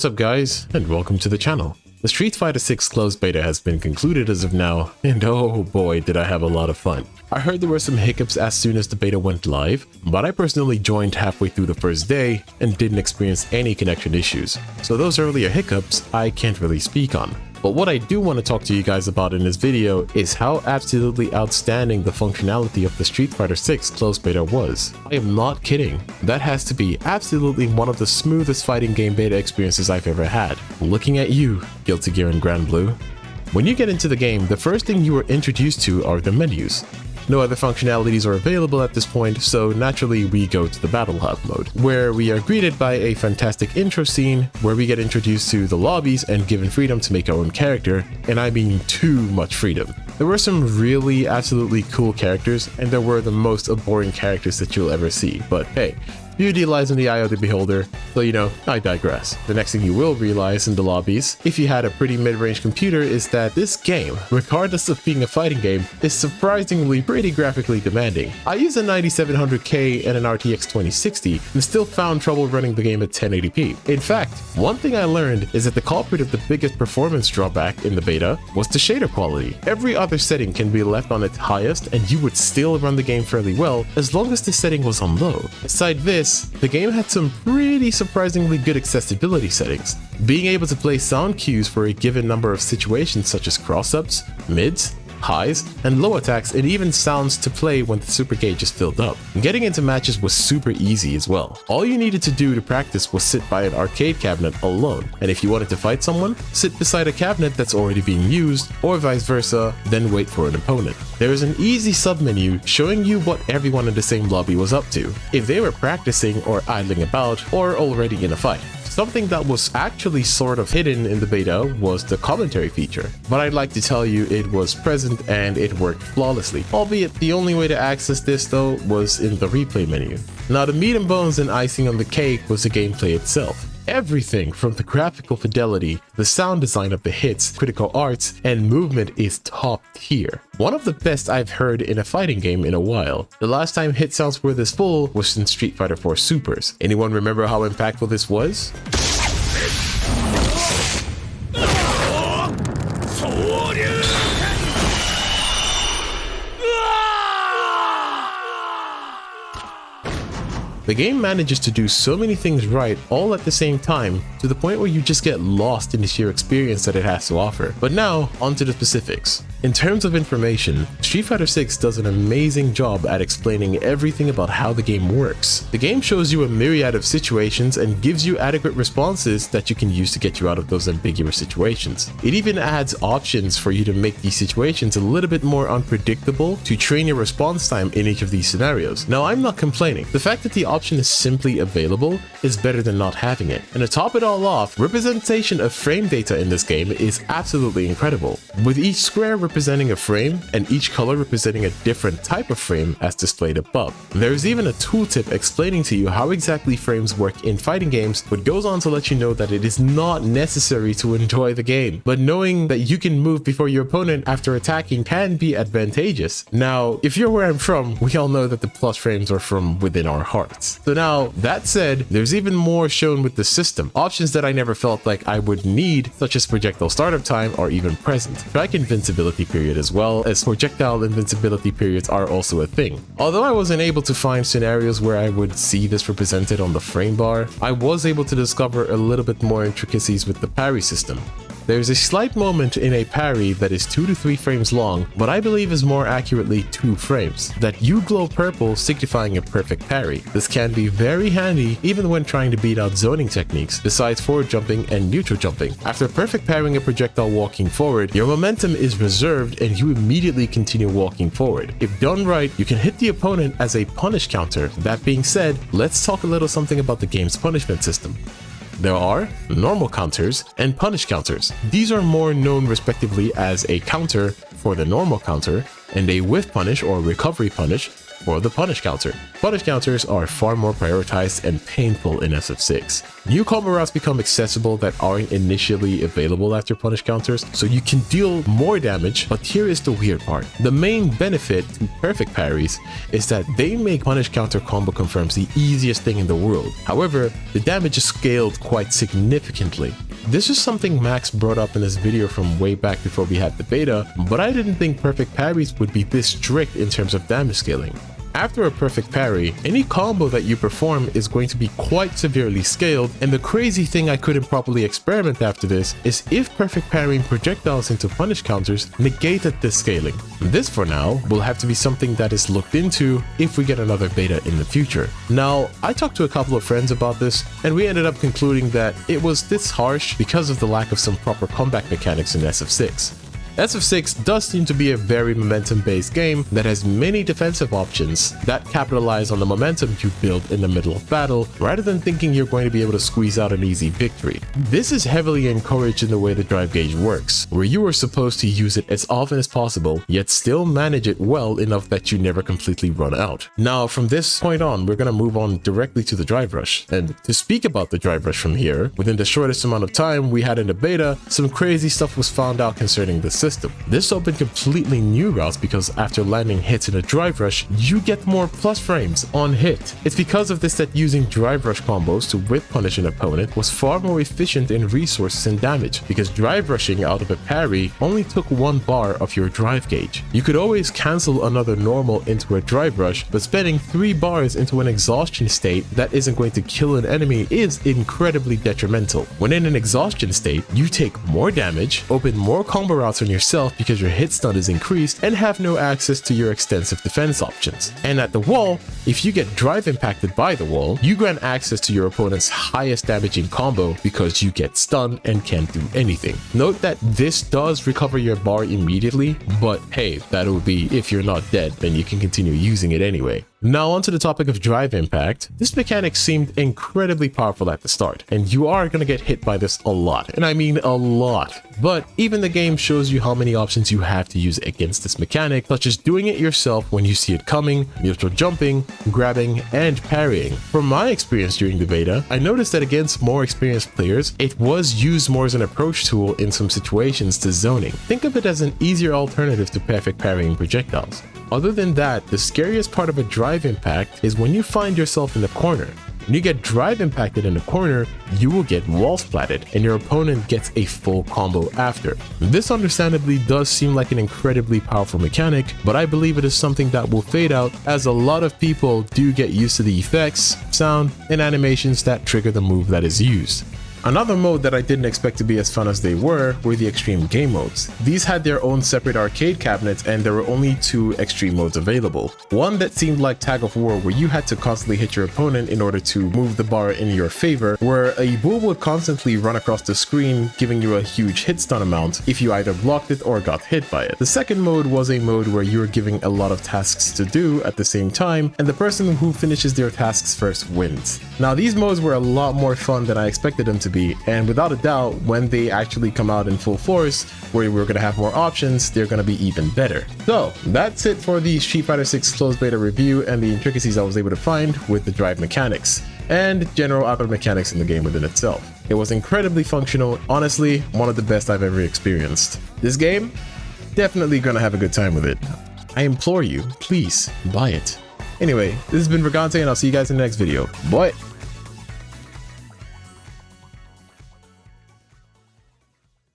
What's up guys, and welcome to the channel. The Street Fighter 6 closed beta has been concluded as of now, and oh boy did I have a lot of fun. I heard there were some hiccups as soon as the beta went live, but I personally joined halfway through the first day and didn't experience any connection issues, so those earlier hiccups I can't really speak on. But what I do want to talk to you guys about in this video is how absolutely outstanding the functionality of the Street Fighter 6 closed beta was. I am not kidding. That has to be absolutely one of the smoothest fighting game beta experiences I've ever had. Looking at you, Guilty Gear and Grand Blue. When you get into the game, the first thing you are introduced to are the menus. No other functionalities are available at this point, so naturally we go to the Battle Hub mode, where we are greeted by a fantastic intro scene where we get introduced to the lobbies and given freedom to make our own character, and I mean too much freedom. There were some really absolutely cool characters, and there were the most boring characters that you'll ever see, but hey, beauty lies in the eye of the beholder, so you know, I digress. The next thing you will realize in the lobbies, if you had a pretty mid-range computer, is that this game, regardless of being a fighting game, is surprisingly pretty graphically demanding. I used a 9700K and an RTX 2060 and still found trouble running the game at 1080p. In fact, one thing I learned is that the culprit of the biggest performance drawback in the beta was the shader quality. Every other setting can be left on its highest and you would still run the game fairly well as long as the setting was on low. Aside this, the game had some pretty surprisingly good accessibility settings. Being able to play sound cues for a given number of situations such as cross-ups, mids, highs, and low attacks, and even sounds to play when the super gauge is filled up. Getting into matches was super easy as well. All you needed to do to practice was sit by an arcade cabinet alone, and if you wanted to fight someone, sit beside a cabinet that's already being used, or vice versa, then wait for an opponent. There is an easy submenu showing you what everyone in the same lobby was up to, if they were practicing or idling about, or already in a fight. Something that was actually sort of hidden in the beta was the commentary feature, but I'd like to tell you it was present and it worked flawlessly, albeit the only way to access this though was in the replay menu. Now the meat and bones and icing on the cake was the gameplay itself. Everything from the graphical fidelity, the sound design of the hits, critical arts, and movement is top tier. One of the best I've heard in a fighting game in a while. The last time hit sounds were this full was in Street Fighter 4 Supers. Anyone remember how impactful this was? The game manages to do so many things right all at the same time to the point where you just get lost in the sheer experience that it has to offer. But now, onto the specifics. In terms of information, Street Fighter 6 does an amazing job at explaining everything about how the game works. The game shows you a myriad of situations and gives you adequate responses that you can use to get you out of those ambiguous situations. It even adds options for you to make these situations a little bit more unpredictable to train your response time in each of these scenarios. Now, I'm not complaining. The fact that the option is simply available is better than not having it. And to top it all off, representation of frame data in this game is absolutely incredible, with each square representing a frame and each color representing a different type of frame as displayed above. There is even a tooltip explaining to you how exactly frames work in fighting games, but goes on to let you know that it is not necessary to enjoy the game, but knowing that you can move before your opponent after attacking can be advantageous. Now, if you're where I'm from, we all know that the plus frames are from within our hearts. So now, that said, there's even more shown with the system. Options that I never felt like I would need, such as projectile startup time, are even present. Strike invincibility period as well, as projectile invincibility periods are also a thing. Although I wasn't able to find scenarios where I would see this represented on the frame bar, I was able to discover a little bit more intricacies with the parry system. There's a slight moment in a parry that is 2 to 3 frames long, but I believe is more accurately 2 frames, that you glow purple signifying a perfect parry. This can be very handy even when trying to beat out zoning techniques, besides forward jumping and neutral jumping. After perfect parrying a projectile walking forward, your momentum is reserved and you immediately continue walking forward. If done right, you can hit the opponent as a punish counter. That being said, let's talk a little something about the game's punishment system. There are normal counters and punish counters. These are more known respectively as a counter for the normal counter and a whiff punish or recovery punish for the punish counter. Punish counters are far more prioritized and painful in SF6. New combo routes become accessible that aren't initially available after punish counters, so you can deal more damage, but here is the weird part. The main benefit to perfect parries is that they make punish counter combo confirms the easiest thing in the world. However, the damage is scaled quite significantly. This is something Max brought up in his video from way back before we had the beta, but I didn't think perfect parries would be this strict in terms of damage scaling. After a perfect parry, any combo that you perform is going to be quite severely scaled, and the crazy thing I couldn't properly experiment after this is if perfect parrying projectiles into punish counters negated this scaling. This for now will have to be something that is looked into if we get another beta in the future. Now, I talked to a couple of friends about this, and we ended up concluding that it was this harsh because of the lack of some proper comeback mechanics in SF6. SF6 does seem to be a very momentum-based game that has many defensive options that capitalize on the momentum you build in the middle of battle, rather than thinking you're going to be able to squeeze out an easy victory. This is heavily encouraged in the way the drive gauge works, where you are supposed to use it as often as possible, yet still manage it well enough that you never completely run out. Now, from this point on, we're going to move on directly to the drive rush. And to speak about the drive rush from here, within the shortest amount of time we had in the beta, some crazy stuff was found out concerning the system. This opened completely new routes because after landing hits in a drive rush, you get more plus frames on hit. It's because of this that using drive rush combos to whip punish an opponent was far more efficient in resources and damage, because drive rushing out of a parry only took 1 bar of your drive gauge. You could always cancel another normal into a drive rush, but spending 3 bars into an exhaustion state that isn't going to kill an enemy is incredibly detrimental. When in an exhaustion state, you take more damage, open more combo routes on yourself because your hit stun is increased, and have no access to your extensive defense options. And at the wall, if you get drive impacted by the wall, you grant access to your opponent's highest damaging combo because you get stunned and can't do anything. Note that this does recover your bar immediately, but hey, that would be if you're not dead, then you can continue using it anyway. Now onto the topic of drive impact. This mechanic seemed incredibly powerful at the start, and you are going to get hit by this a lot, and I mean a lot. But even the game shows you how many options you have to use against this mechanic, such as doing it yourself when you see it coming, neutral jumping, grabbing, and parrying. From my experience during the beta, I noticed that against more experienced players, it was used more as an approach tool in some situations to zoning. Think of it as an easier alternative to perfect parrying projectiles. Other than that, the scariest part of a drive impact is when you find yourself in the corner. When you get drive impacted in the corner, you will get wall splatted, and your opponent gets a full combo after. This understandably does seem like an incredibly powerful mechanic, but I believe it is something that will fade out as a lot of people do get used to the effects, sound, and animations that trigger the move that is used. Another mode that I didn't expect to be as fun as they were the extreme game modes. These had their own separate arcade cabinets, and there were only 2 extreme modes available. One that seemed like tag of war, where you had to constantly hit your opponent in order to move the bar in your favor, where a bull would constantly run across the screen, giving you a huge hit stun amount if you either blocked it or got hit by it. The second mode was a mode where you were giving a lot of tasks to do at the same time, and the person who finishes their tasks first wins. Now these modes were a lot more fun than I expected them to be, and without a doubt, when they actually come out in full force, where we're going to have more options, they're going to be even better. So that's it for the Street Fighter 6 closed beta review and the intricacies I was able to find with the drive mechanics and general other mechanics in the game within itself. It was incredibly functional, honestly one of the best I've ever experienced. This game, definitely gonna have a good time with it. I implore you, please buy it. Anyway, this has been Brigante, and I'll see you guys in the next video. Bye!